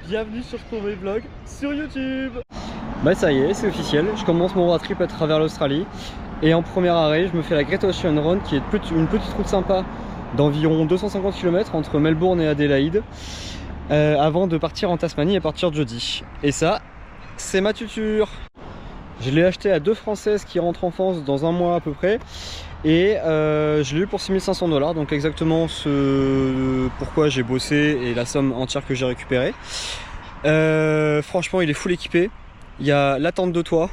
bienvenue sur Stromae Vlog sur YouTube. Bah ça y est, c'est officiel, je commence mon road trip à travers l'Australie. Et en premier arrêt, je me fais la Great Ocean Road qui est une petite route sympa d'environ 250 km entre Melbourne et Adélaïde, avant de partir en Tasmanie à partir de jeudi. Et ça, c'est ma tuture. Je l'ai acheté à 2 Françaises qui rentrent en France dans un mois à peu près. Et je l'ai eu pour 6500 $, donc exactement ce pourquoi j'ai bossé et la somme entière que j'ai récupérée. Franchement, il est full équipé. Il y a la tente de toit.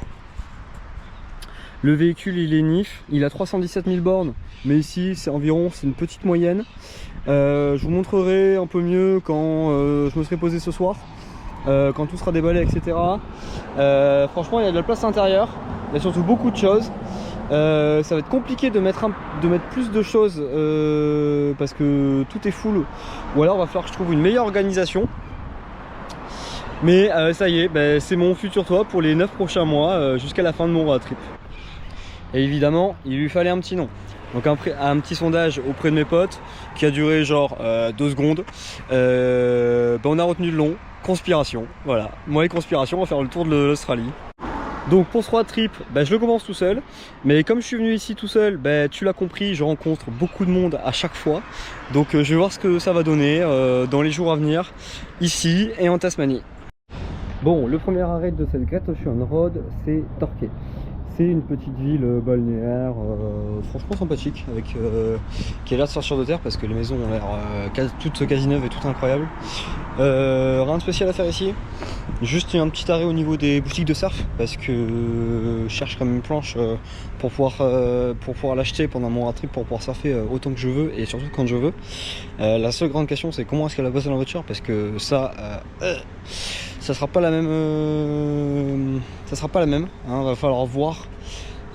Le véhicule, il est NIF. Il a 317 000 bornes, mais ici, c'est une petite moyenne. Je vous montrerai un peu mieux quand je me serai posé ce soir, quand tout sera déballé, etc. Franchement, il y a de la place à l'intérieur. Il y a surtout beaucoup de choses. Ça va être compliqué de mettre plus de choses parce que tout est full, ou alors il va falloir que je trouve une meilleure organisation. Mais ça y est, c'est mon futur toit pour les 9 prochains mois jusqu'à la fin de mon road trip. Et évidemment, il lui fallait un petit nom. Donc un petit sondage auprès de mes potes qui a duré genre 2 secondes. On a retenu le nom, Conspiration. Voilà, moi et Conspiration, on va faire le tour de l'Australie. Donc pour ce road trip, je le commence tout seul. Mais comme je suis venu ici tout seul, tu l'as compris, je rencontre beaucoup de monde à chaque fois. Donc je vais voir ce que ça va donner dans les jours à venir, ici et en Tasmanie. Bon, le premier arrêt de cette Great Ocean Road, c'est Torquay. C'est une petite ville balnéaire, franchement sympathique, qui a l'air de sortir de terre parce que les maisons ont l'air toutes quasi neuves et toutes incroyables. Rien de spécial à faire ici, juste un petit arrêt au niveau des boutiques de surf parce que je cherche quand même une planche pour pouvoir l'acheter pendant mon road trip, pour pouvoir surfer autant que je veux et surtout quand je veux. La seule grande question, c'est comment est-ce qu'elle a bossé dans la voiture, parce que ça sera pas la même, hein, va falloir voir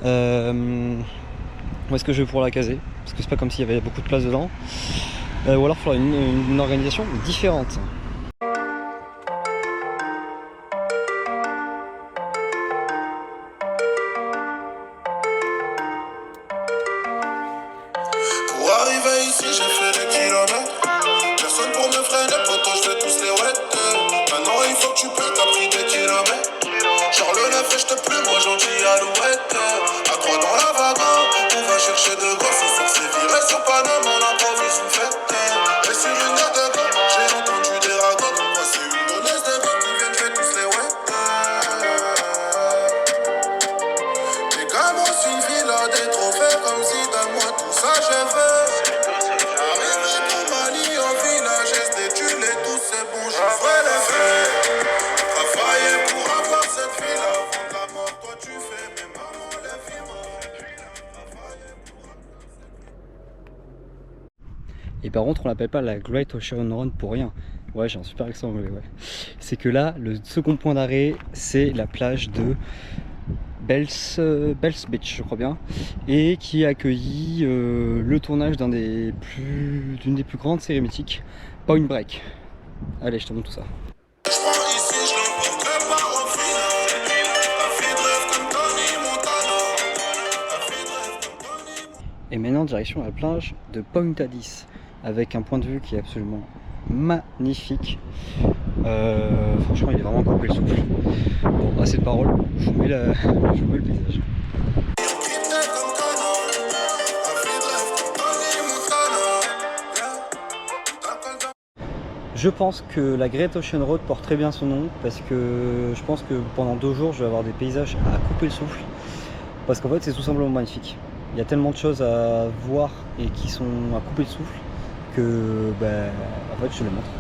où est-ce que je vais pouvoir la caser, parce que c'est pas comme s'il y avait beaucoup de place dedans, ou alors il faudra une organisation différente. Pour arriver ici, j'ai fait des kilomètres. Personne pour me freiner, poto, je vais tous les ouetter. Maintenant il faut que tu payes, t'as pris des kilomètres. Genre le neuf et je te plus, moi gentil alouette. À 3 dans la wagon, on va chercher de gosses. Ce soir c'est viré sur Paname, on improvise une fête. Et sur une gare de gars, j'ai entendu des ragots. Comme quoi c'est une donneuse de vie qui viennent, je vais tous les ouetter. Les gars, moi c'est une villa, des trophées comme si donne-moi tout ça, je veux. Arrivé pour Mali en village, tu les tous, c'est bon, je ferai les faits. Travailler pour avoir cette vie-là, vendre la mort, toi tu fais, mais maman, la vie m'a. Et par contre, on l'appelle pas la Great Ocean Road pour rien. Ouais, j'ai un super accent anglais, ouais. C'est que là, le second point d'arrêt, c'est la plage de Bells Beach, je crois bien, et qui a accueilli le tournage d'une des plus grandes séries mythiques, Point Break. Allez, je te montre tout ça. Et maintenant, direction la plage de Point Addis, avec un point de vue qui est absolument magnifique. Franchement, il est vraiment coupé le souffle. Bon, assez de paroles, je vous mets le paysage. Je pense que la Great Ocean Road porte très bien son nom, parce que je pense que pendant 2 jours, je vais avoir des paysages à couper le souffle, parce qu'en fait, c'est tout simplement magnifique. Il y a tellement de choses à voir et qui sont à couper le souffle que, en fait, je te les montre.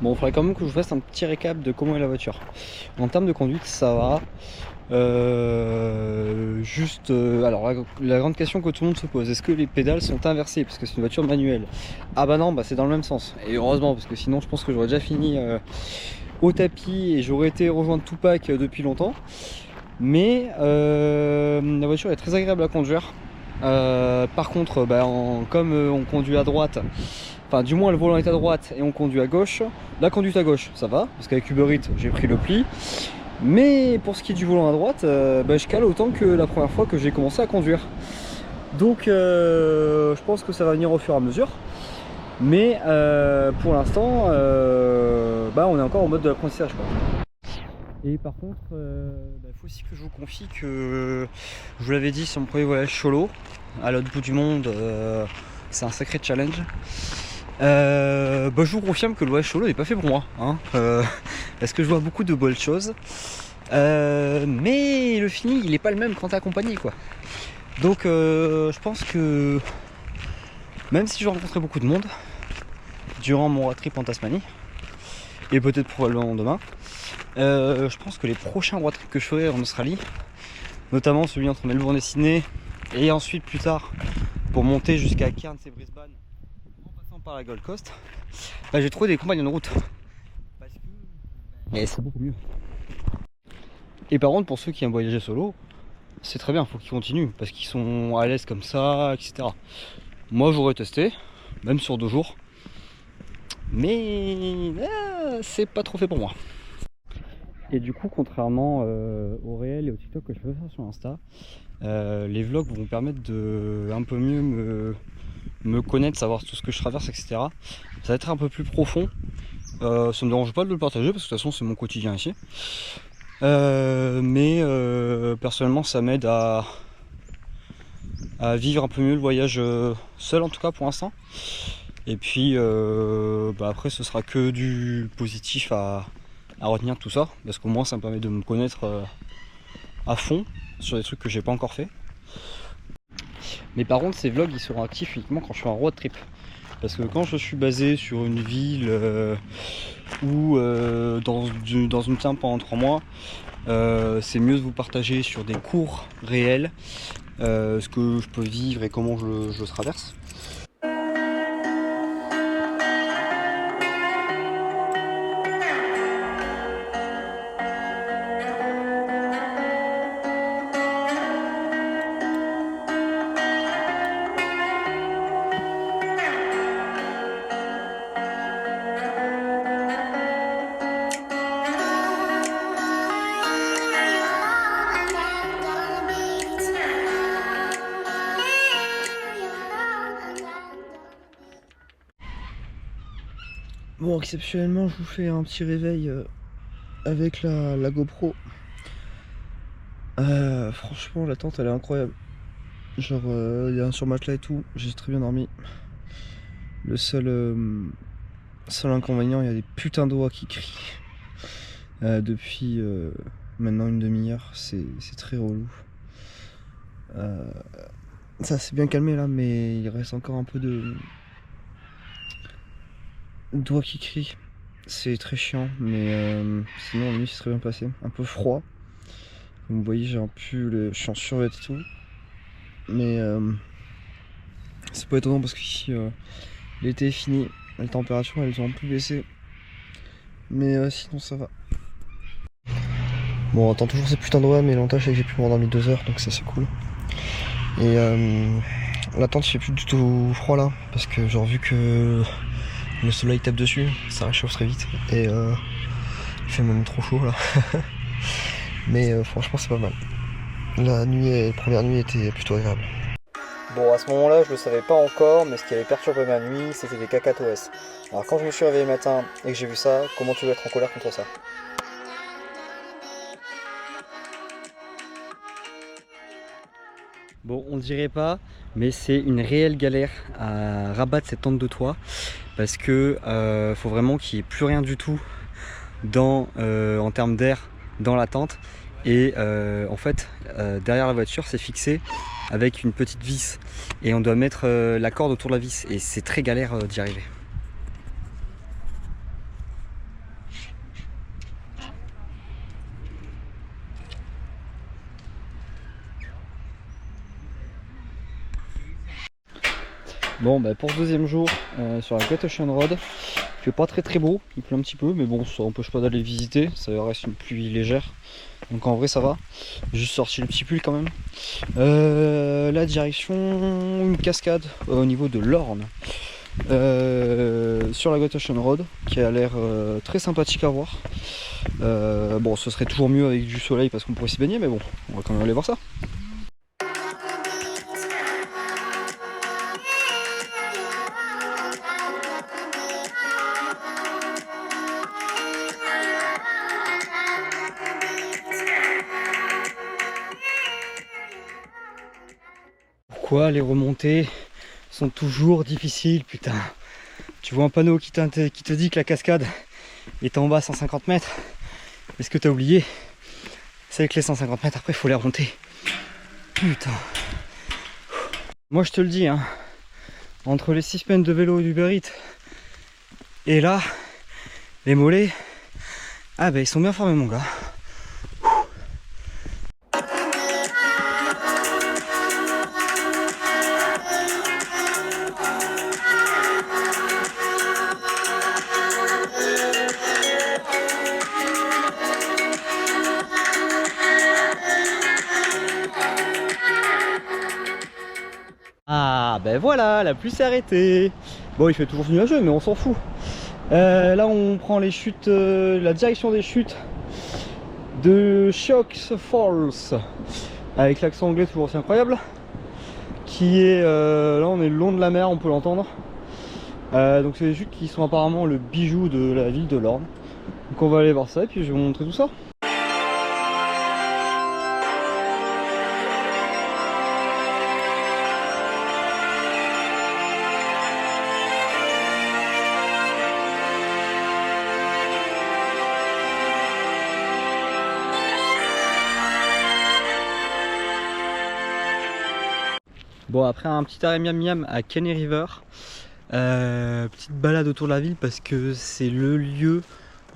Bon, il faudrait quand même que je vous fasse un petit récap de comment est la voiture. En termes de conduite, ça va. Alors la grande question que tout le monde se pose, est-ce que les pédales sont inversées parce que c'est une voiture manuelle? Ah bah non, bah c'est dans le même sens. Et heureusement, parce que sinon je pense que j'aurais déjà fini au tapis et j'aurais été rejoindre Tupac depuis longtemps. Mais la voiture est très agréable à conduire. Par contre, comme on conduit à droite, enfin du moins le volant est à droite et on conduit à gauche, la conduite à gauche ça va, parce qu'avec Uber Eats j'ai pris le pli. Mais pour ce qui est du volant à droite, je cale autant que la première fois que j'ai commencé à conduire. Donc je pense que ça va venir au fur et à mesure. Mais pour l'instant, on est encore en mode de l'apprentissage. Et par contre, il faut aussi que je vous confie que, je vous l'avais dit sur mon premier voyage solo, à l'autre bout du monde, c'est un sacré challenge. Je vous confirme que le voyage solo n'est pas fait pour moi, hein, parce que je vois beaucoup de belles choses, mais le feeling il n'est pas le même quand t'es accompagné, quoi. Donc je pense que même si je vais rencontrer beaucoup de monde durant mon road trip en Tasmanie, et peut-être probablement demain, je pense que les prochains road trips que je ferai en Australie, notamment celui entre Melbourne et Sydney, et ensuite plus tard pour monter jusqu'à Cairns et Brisbane en passant par la Gold Coast, j'ai trouvé des compagnons de route parce que c'est beaucoup mieux. Et par contre, pour ceux qui aiment voyager solo, c'est très bien, il faut qu'ils continuent parce qu'ils sont à l'aise comme ça, etc. Moi j'aurais testé, même sur 2 jours, mais c'est pas trop fait pour moi. Et du coup, contrairement au réel et au TikTok que je peux faire sur Insta, les vlogs vont me permettre de un peu mieux me connaître, savoir tout ce que je traverse, etc. Ça va être un peu plus profond. Ça me dérange pas de le partager parce que de toute façon c'est mon quotidien ici. Mais personnellement ça m'aide à vivre un peu mieux le voyage seul, en tout cas pour l'instant. Et puis après ce sera que du positif à retenir de tout ça, parce qu'au moins ça me permet de me connaître à fond sur des trucs que j'ai pas encore fait. Mais par contre ces vlogs ils seront actifs uniquement quand je suis en road trip, parce que quand je suis basé sur une ville ou dans une ferme pendant 3 mois, c'est mieux de vous partager sur des cours réels ce que je peux vivre et comment je traverse. Bon, exceptionnellement, je vous fais un petit réveil avec la GoPro. Franchement, la tente elle est incroyable. Genre, il y a un surmatelas et tout, j'ai très bien dormi. Le seul inconvénient, il y a des putains d'oies qui crient depuis maintenant une demi-heure, c'est très relou. Ça s'est bien calmé là, mais il reste encore un peu d'oies qui crient. C'est très chiant, mais sinon la nuit c'est très bien passé. Un peu froid. Comme vous voyez, j'ai un pull, je suis en survêt et tout. Mais c'est pas étonnant parce qu'ici l'été est fini. Les températures elles ont un peu baissé. Mais sinon ça va. Bon, on attend toujours ces putains d'oies, mais l'avantage c'est que j'ai pu m'endormir 2 heures, donc ça c'est cool. Et la tente il fait plus du tout froid là, parce que genre vu que le soleil tape dessus, ça réchauffe très vite. Et il fait même trop chaud là. Mais franchement c'est pas mal. La première nuit était plutôt agréable. Bon, à ce moment-là, je le savais pas encore, mais ce qui avait perturbé ma nuit, c'était des cacatoès. Alors quand je me suis réveillé le matin et que j'ai vu ça, comment tu veux être en colère contre ça? Bon, on dirait pas, mais c'est une réelle galère à rabattre cette tente de toit, parce que faut vraiment qu'il n'y ait plus rien du tout en termes d'air dans la tente. Et en fait, derrière la voiture, c'est fixé avec une petite vis, et on doit mettre la corde autour de la vis, et c'est très galère d'y arriver. Bon bah pour ce deuxième jour sur la Great Ocean Road, il fait pas très beau, il pleut un petit peu mais bon ça n'empêche pas d'aller visiter, ça reste une pluie légère. Donc en vrai ça va, juste sorti le petit pull quand même. La direction, une cascade au niveau de l'Orne. Sur la Great Ocean Road qui a l'air très sympathique à voir. Bon ce serait toujours mieux avec du soleil parce qu'on pourrait s'y baigner mais bon on va quand même aller voir ça. Pourquoi les remontées sont toujours difficiles, putain. Tu vois un panneau qui te dit que la cascade est en bas à 150 mètres. Mais ce que tu as oublié, c'est que les 150 mètres après il faut les remonter. Putain. Moi je te le dis, hein, entre les 6 semaines de vélo et d'Uber Eats et là, les mollets, ah bah ils sont bien formés mon gars. Ah ben voilà, la pluie s'est arrêtée. Bon il fait toujours nuageux mais on s'en fout. Là on prend les chutes, la direction des chutes de Sioux Falls. Avec l'accent anglais toujours aussi incroyable. Qui est, là on est le long de la mer, on peut l'entendre. Donc c'est des chutes qui sont apparemment le bijou de la ville de l'Orne. Donc on va aller voir ça et puis je vais vous montrer tout ça. Bon après un petit arrêt miam miam à Kenny River, petite balade autour de la ville parce que c'est le lieu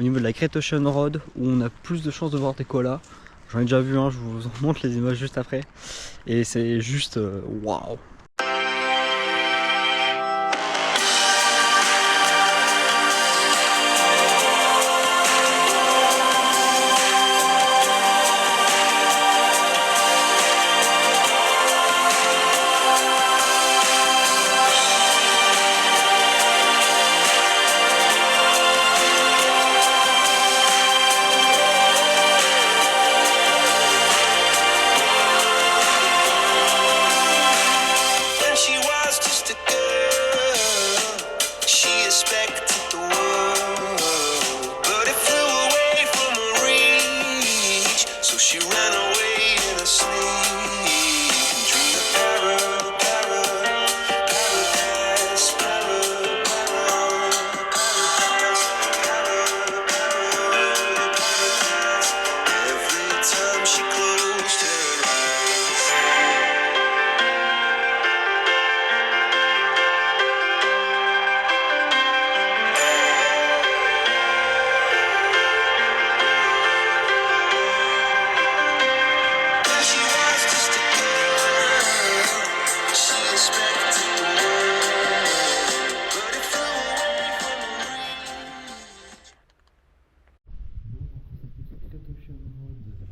au niveau de la Great Ocean Road où on a plus de chances de voir des koalas. J'en ai déjà vu un, je vous en montre les images juste après et c'est juste waouh.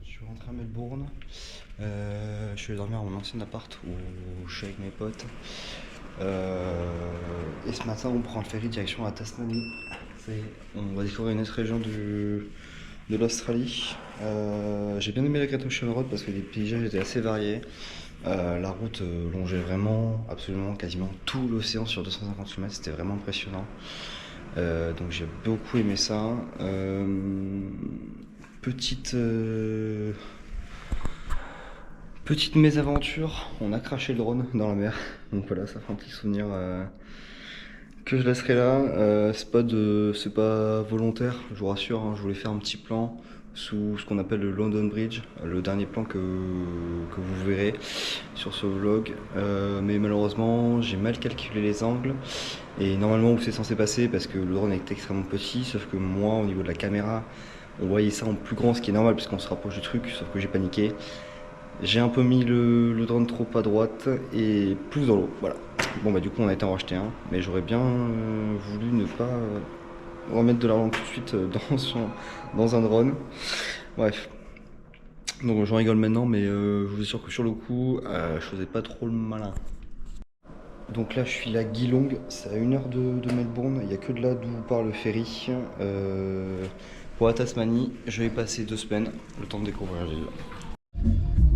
Je suis rentré à Melbourne, je suis allé dormir à mon ancien appart où je suis avec mes potes. Et ce matin on prend le ferry direction à Tasmanie. On va découvrir une autre région de l'Australie. J'ai bien aimé la Great Ocean Road parce que les paysages étaient assez variés. La route longeait vraiment, absolument, quasiment tout l'océan sur 250 km, c'était vraiment impressionnant. Donc j'ai beaucoup aimé ça. Petite mésaventure, on a craché le drone dans la mer. Donc voilà, ça fait un petit souvenir que je laisserai là. C'est pas volontaire, je vous rassure, hein, je voulais faire un petit plan sous ce qu'on appelle le London Bridge, le dernier plan que vous verrez sur ce vlog. Mais malheureusement, j'ai mal calculé les angles. Et normalement où c'est censé passer, parce que le drone est extrêmement petit, sauf que moi au niveau de la caméra, on voyait ça en plus grand, ce qui est normal puisqu'on se rapproche du truc, sauf que j'ai paniqué. J'ai un peu mis le drone trop à droite et plus dans l'eau, voilà. Bon bah du coup on a été en racheter un, mais j'aurais bien voulu ne pas remettre de l'argent tout de suite dans un drone. Bref. Donc j'en rigole maintenant, mais je vous assure que sur le coup, je faisais pas trop le malin. Donc là je suis à Geelong, c'est à 1 heure de Melbourne, il n'y a que de là d'où part le ferry. Pour la Tasmanie, je vais y passer 2 semaines, le temps de découvrir l'île.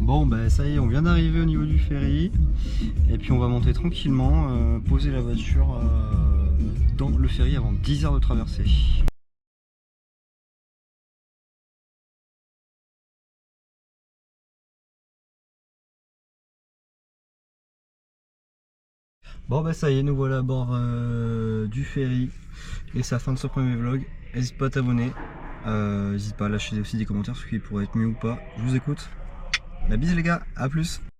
Bon bah ça y est, on vient d'arriver au niveau du ferry, et puis on va monter tranquillement, poser la voiture dans le ferry avant 10 heures de traversée. Bon bah ça y est, nous voilà à bord du ferry et c'est la fin de ce premier vlog. N'hésite pas à t'abonner, n'hésite pas à lâcher aussi des commentaires, ce qui pourrait être mieux ou pas. Je vous écoute. La bise les gars, à plus.